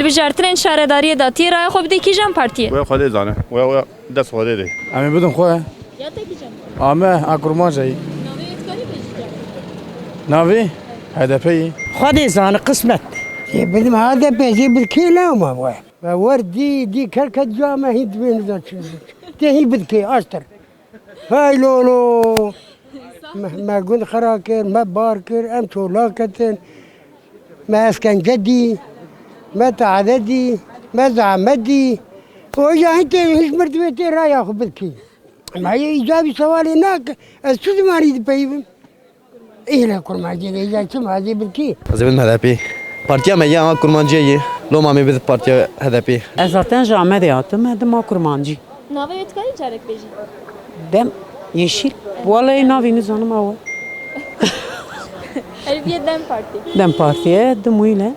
هلبجارترین شهرداری داتی رای خوب دی کی جان پارتیه و خاله زانه و دست خاله دی امی بدون خواه یا تا کی جان آمه اکرمان جایی ناوی اتکاری بیشتر ناوی هدفی خدي زان قسمت بدم هذا بيجي بالكيلة وما هو وردي دي كركة جامة هي تبين ذا هي بالكي أشتر هاي لولو ما قلت خراكر ما باركر أم تولاكتن ما أسكن جدي ما تعددي ما زعمدي وإذا أنت هيش مرتبتي رايح أخذ بالكي ما هي إجابي سؤال هناك السود ما أريد بيهم إيه لا كرمانجي إذا سمع هذه بالكي زبون هدفي بارتيا ميا كرمانجي لو ما مي بده بارتيا هدفي Zaten جامعه hayatım hedim kurmancı. ناوی اتکاری چارک بیشی Dem yeşil. Vallahi navini zanım hava. هلبیه دم پارتی Dem partiye dem öyle.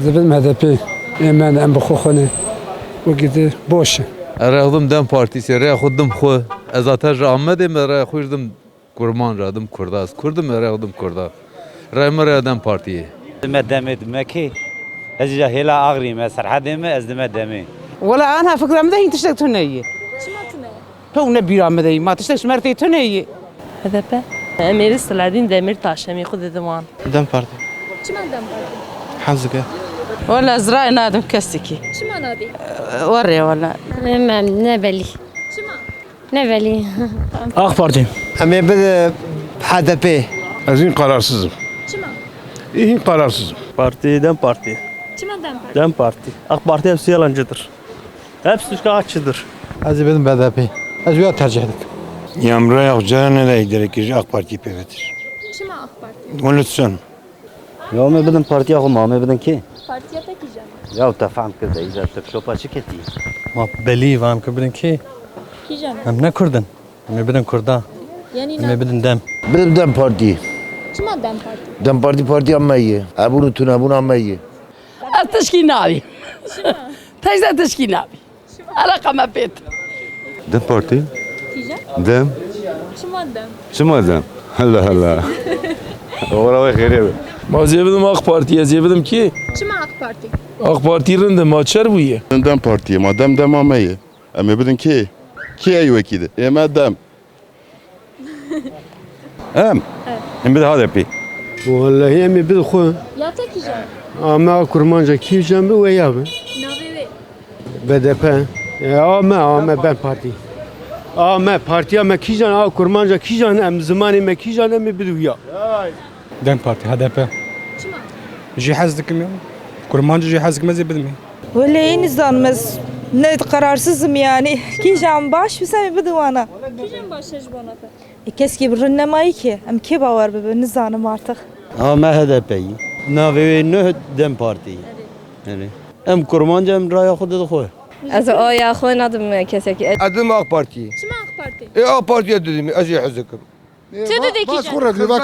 زبون هدفی من ام بخوخنه وقتی باشه رغدم دم پارتیسی ره خودم خو از آتش آمدیم ره خوردم کرمان رادم کرداس کردم رغدم کردا ره مره دم پارتیه دمت مكي أجي هلا أغري ما سرحدي ما أزدم دمي Valla ana fikrim de tiştek tüneye. چما تونه تو ne bir amedey ma tiştek şmerti tüneye. HDP Emir Selahattin Demirtaş emi خود deman. دم بارتي چما دم پارتی حزقه Valla zra nadım kestiki. چما نادی Varya valla. Ne belli. چما Ne belli. AK Parti امي بده هدفي از kararsızım چما iyi kararsızım بارتي دم بارتي چما دم پارتی دم بارتي AK Parti hepsi yalancıdır. Hepsi şikayetçidir. از بدون هدفی از ویا tercih edik Yamra yok canına da giderek AK Parti pevetir. چما آخ پارتی Onu tutsun. يا ما بدن بارتي أخو ما بدن كي پارتیا تا کی جان يا تفهم كذا إذا تكشوفها شكتي ما بلي وام كبدن كي کی جان ام نه کردن ام بدن کردا یعنی ام نه بدن دم Benim dem parti. چما دم پارتی Dem parti ama iyi. Abunu tun abunu ama iyi. Teşkil nabi. Teyze teşkil nabi. Alaka ma bit. دم پارتی کی جان دم چما دم شما دم الله الله ورا خیره ما زیبدم AK Parti'ye زیبدم ki چما آخ پارتی AK Parti'nin de maçer bu ye دم پارتی ما دم ama iyi ama بدن ki iyi vekili ama دم ام بده هدفي Vallahi emi bil xo یا تا کی جان ama kurmanca ki jambi ve yabe ناوی BDP ama ben parti ama parti ama ki jan a kurmanca ki jan em zamanı me ki jan emi bil ya دم بارتي HDP چما جي حزدك كرمانجي جي حزدك مزي بدمي Öyle yeni zanımız ne kararsızım yani. Ki can baş bir sene bir divana. کی جان باشش بنا تا Keski bir rünnemayı ki. Em ki bavar be ne zanım artık. ما HDP ناوي نه دم بارتي يعني أم كرمانجا أم رايح خود دخوه Az o ya خو nadım keseki. Adım AK Parti. چما آخ پارتی AK Parti'ye dedim. Acı hazırım. چه دیدی کی بس جان خورد لبا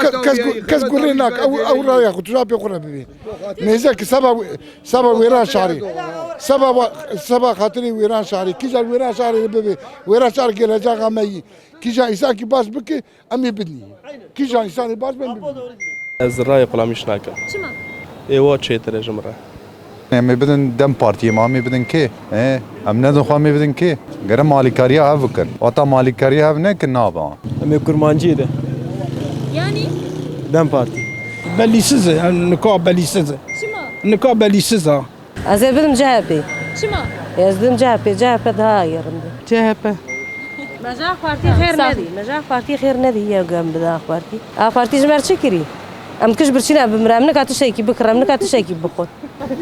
كاس قريناك او رايح ترابي قرب بي نيزك سبب ويران شعري سبب خاطري ويران شعري كيجا ويران شعري بيبي ويران شعري كي رجع غمي كيجا انسان كي باس بك امي بدني كيجا انسان باس بن از رای قلامیش نکه چما ایوا چه تر جمره ام بدن دم پارتی ما می بدن کی ام نه خو می بدن کی گرم مالکاریا ها بکن وتا مالکاریا ها نه کنا با ام کرمانجی ده یعنی دم پارتی belisiz nikah belisiz چما nikah belisiz ha Az evim CHP. چما Yazdım CHP daha yarımdı. CHP. Mecah parti خير ندي. Mecah parti خير ندي ya gam bida parti. A parti jmer çekiri. Am kış birçina bimramne katı şey ki bikramne katı şey ki bikot.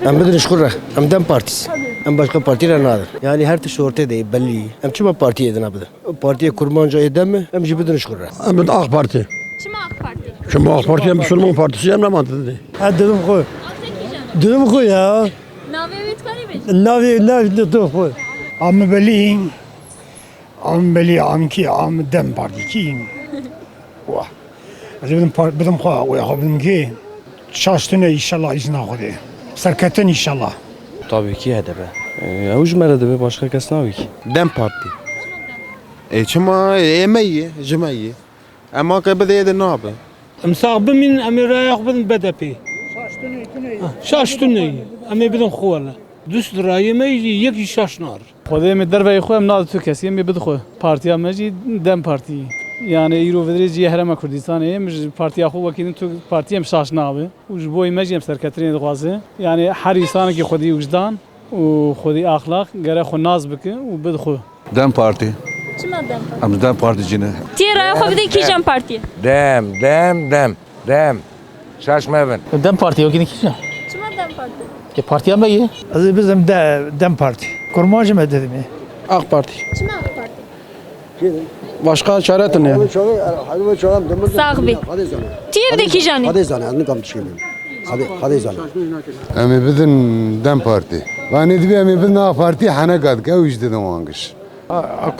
Em بدنا نشكرها em dem partisi em başka partiyle nadir yani her tişi ortaya değil belli em çima partiye edin abida partiye kurmanca edem mi em jibidin nişkurra Ahmet AK Parti چما آخ پارتی Şimdi AK Parti Müslüman Partisi hem ne mantıklı dedim koy آخ کی جان dedim koy ya ناوی اتکاری بیشتر navi dedim koy عم بلي عم بلي عم كي عم دم بارتي كي واه بدم خوا ويا بدم كي شاشتنا ان شاء الله izin خدي سركتن ان شاء الله tabii ki HDP ya ucmere de başka kes ne ki Dem Parti çama emeyi cemayi ama kabede de ne yapı مساق بمن امير ياخذ بدبي شاشتون نی امی بدن خوله دوست رای میجی یکی شاش نار خدای می در وی خوام ناد تو کسی می بد خو پارتیا مجی دم پارتی yani ایرو ودریجی هرم کردستانه مش پارتیا خو وکیدن تو پارتیم شاش نابه و جبوی مجیم سرکترین دغازه yani هر انسان کی خودی وجدان و خودی اخلاق گره خو ناز بکه و بد خو دم پارتی چما دم پارتی ام دم پارتی جنه تی رای خو بدی کیجان پارتی دم شاش مبن دم پارتی وکیدن کیجان چما دم پارتی که پارتیا میه از bizim dem parti kurmacı mı dedim ya AK Parti چما پارتی başka çaretin ne ساغبی تی بدی کیجانی Emi بدن dem parti. Vani dibi emi بدن AK Parti hane kad ke uj dedim angış.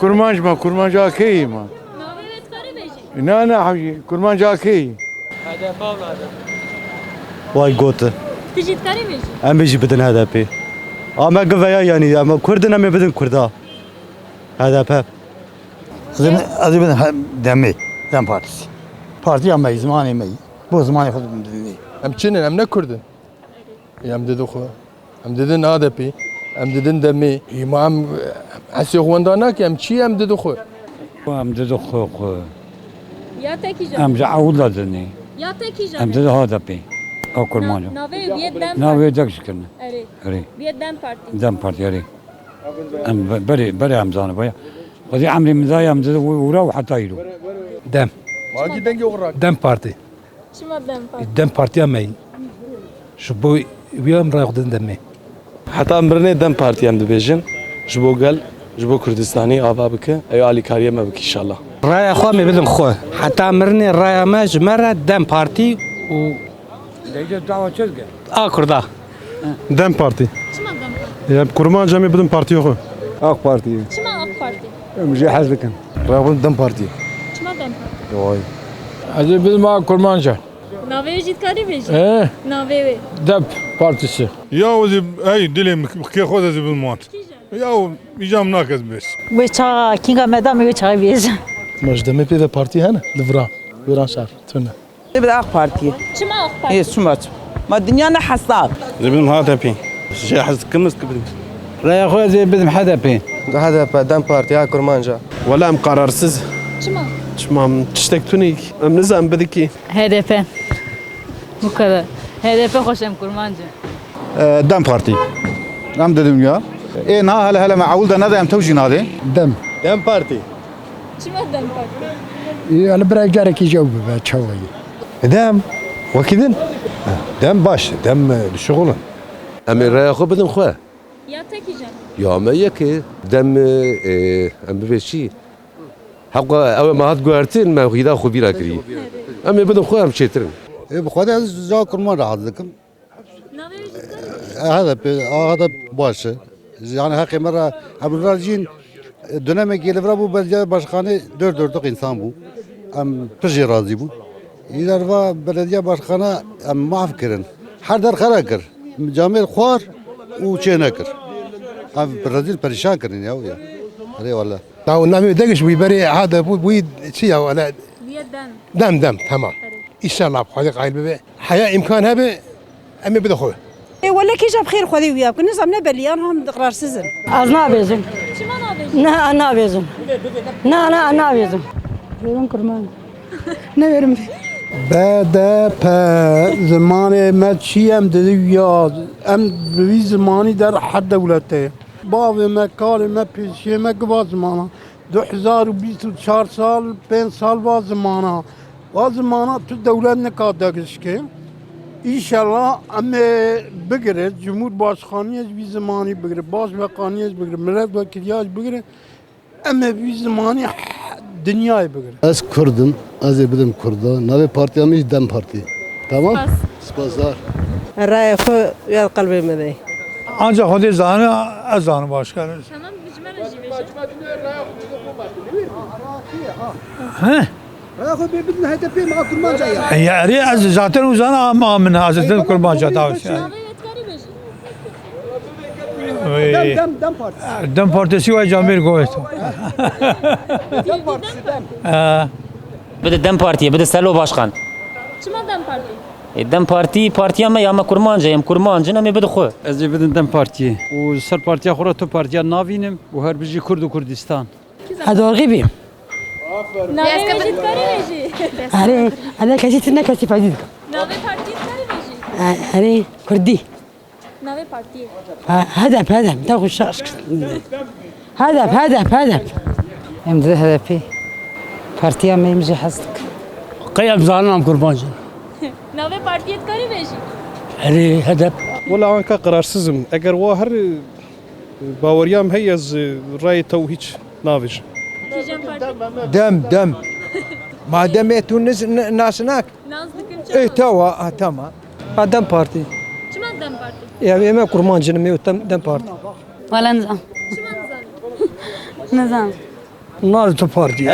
kurmancı ma kurmancı akey ma ناوی ویت کاری بیجی ne haji kurmancı akey Vay gotu. تجید کاری بیجی Em bêjî bidin HDP. Ama gıveya yani ama Kurdin em ê bidin Kurda. HDP. az bizim dem partisi parti ama zamanı mı bu zamanı خودم dedi em çinin em ne Kurdin em dedi xo em dedin HDP em dedin demi imam hasi xwendana ki em çi em dedi xo am dedi xo یا تی کیجان am عود دني یا تی کیجان am dedi HDP او kurmacı ناوی ویت دم ne پارتی ve dakşkırne اری اري ویت دم پارتی dem parti اري am bari am zanı baya ودي عمري مزايا am dedi وراو حتى يلو dem magi dengi oğrak dem parti چما دم پارتی dem parti amey şu bu biyam rayxdin demi حتى امرني دم بارتي ام دبيجن جبو قال جبو كردستاني ابا بك اي علي كاريا ما بك ان شاء الله راي خو مي بدن خو حتى امرني راي ما جمره dem parti و Deyce dava çözge Kurda dem parti چما دم پارتی ya kurmanca mı بدن parti yok AK Parti چما AK پارتی مش حزبكن Rayxdin dem parti. چما دم پارتی Vay. Hacı bizim kurmanca ناوی ویت کاری بیجی ناوی وی dem partisi Ya o ay dilim ki خود از بالمات. Ya icam nakaz bes. وچا کینگا مدام وچا بیز مجدمه پی parti hene livra viran şar tüne بدي اخ بارتي چما AK پارتی هي شو ما الدنيا انا حساب زبن HDP شي حس كمس كبد راي اخويا زي بدم حدا بين HDP dem parti ha kurmanca. ولا ام قرارسız چما تمام تشتك تونيك ام نزام بدكي HDP bu kadar HDP خوشم kurmancı dem parti nam dedim ya na hala معول ده نادي ام توجي نادي dem Dem parti. چما دم پارتی يعني برا جارك يجاوب بتشوي Dem. Vakidin. Dem baş. Dem şoğulun. ام رای خو بدن خو یا تی کیجان یا ما یکی دم ام بشی حق او ما هات گوارتین ما خیدا خو بیرا کری ام بدن خو ام چترن بخواد از جا kurman rahat dedim. ناوی ویت کاری هذا باشه. Yani hakkı mera Abdülrazin döneme gelivra bu belediye başkanı dört insan bu. Am pıjı razı bu. İlerva belediye başkanı am maaf kirin. Her der kara kir. Camil khwar u çene kir. Am Brazil perişan kirin ya. Hadi valla. Ya nami degiş bu bari hada bu şey ya wala ویت دم dem tamam. İnşallah hadi qayl be. Haya imkan habe emi bide xo. ولا كيجا بخير خذي وياك نظام نبليان هم قرار سزن از نابيزم چما ناوی نا نابيزم نا نابيزم بدون كرمان نورم BDP zamanı meçiyem dedi ya em bir zamanı der her devlette. Bavi me kâli me peşiye me gıva zamana. 2024 sal 5 sal va zamana. Va zamana tu devlet ne kadar ki. İnşallah ama bigire Cumhurbaşkanıyız bir zamanı bigire Başbakanıyız bigire milletvekiliyaz bigire ama bir zamanı dünyayı bigire. Az Kurdum, az ebidim Kurda. Navi partiyamış dem parti. Tamam? Spaslar. الرأي خو يا قلبي مذي ancak hadi zanı azanı başkanı tamam بجمع جيبيجي Rakı بدنا HDP مع kurmanca ya. yani az zaten uzanı ama من hazretin kurbanca tavsiye ناوی ویت کاری بیجی Dem parti. dem partisi ve Camir Goyet dem بده دم پارتیه بده سلو باشخان چما دم پارتی دم پارتیا ما یا ما کرمانجه ام کرمانجه نمی بده خو Ez ê bidim dem partiyê û ser partiya xwe re tu partiya navînim û her bijî Kurd û Kurdistan. هذا بیم ناوی ویژید کاری ویژی آره انا کسی تنه کسی فایده ناوی پارتی کاری ویژی آره کردی ناوی پارتی هدف تاخذ شخص هدف ام ده هدفي partya me imji hastık. قيم زانم kurbancı ناوی پارتی کاری ویژی آره هدف ولا أنا كقرارسزم أجر واهر باوريام هي از رأي تو هيج نافج کیجان پارتی دم ما دميتو ناس هناك ناز دکن چه ايه توا تمام دم بارتي چما دم پارتی يعني ما كرمان جنمي دم بارتي ولا نظام چما نظام ناس تو بارتي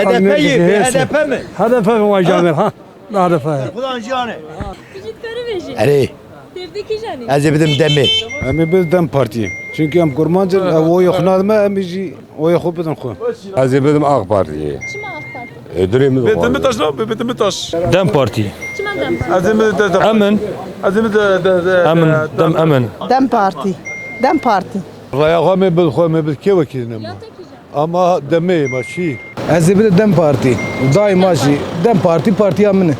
هدف ما جامل ها هدف ویژید کاری ویژی Eri. تبدی کیجانی Ez ê bidim demê. Em ê biz dem partiyê. Çünkü em kurmancı oyu xunadme em jî oyu xwe bidin xwe. Ez ê bidim AK Parti'ye. چما آخ پارتی Dirê min Demirtaş ne yapıyor? Demirtaş. Dem Parti. چما دم پارتی Emin. Emin. Dem emin. Dem Parti. Dem Parti. Raya xwe me bil xwe me bil kê wekî ne یا ته کیجان ama demê maşî. Ez ê bidim dem partî. Daima jî dem partî partiya min e.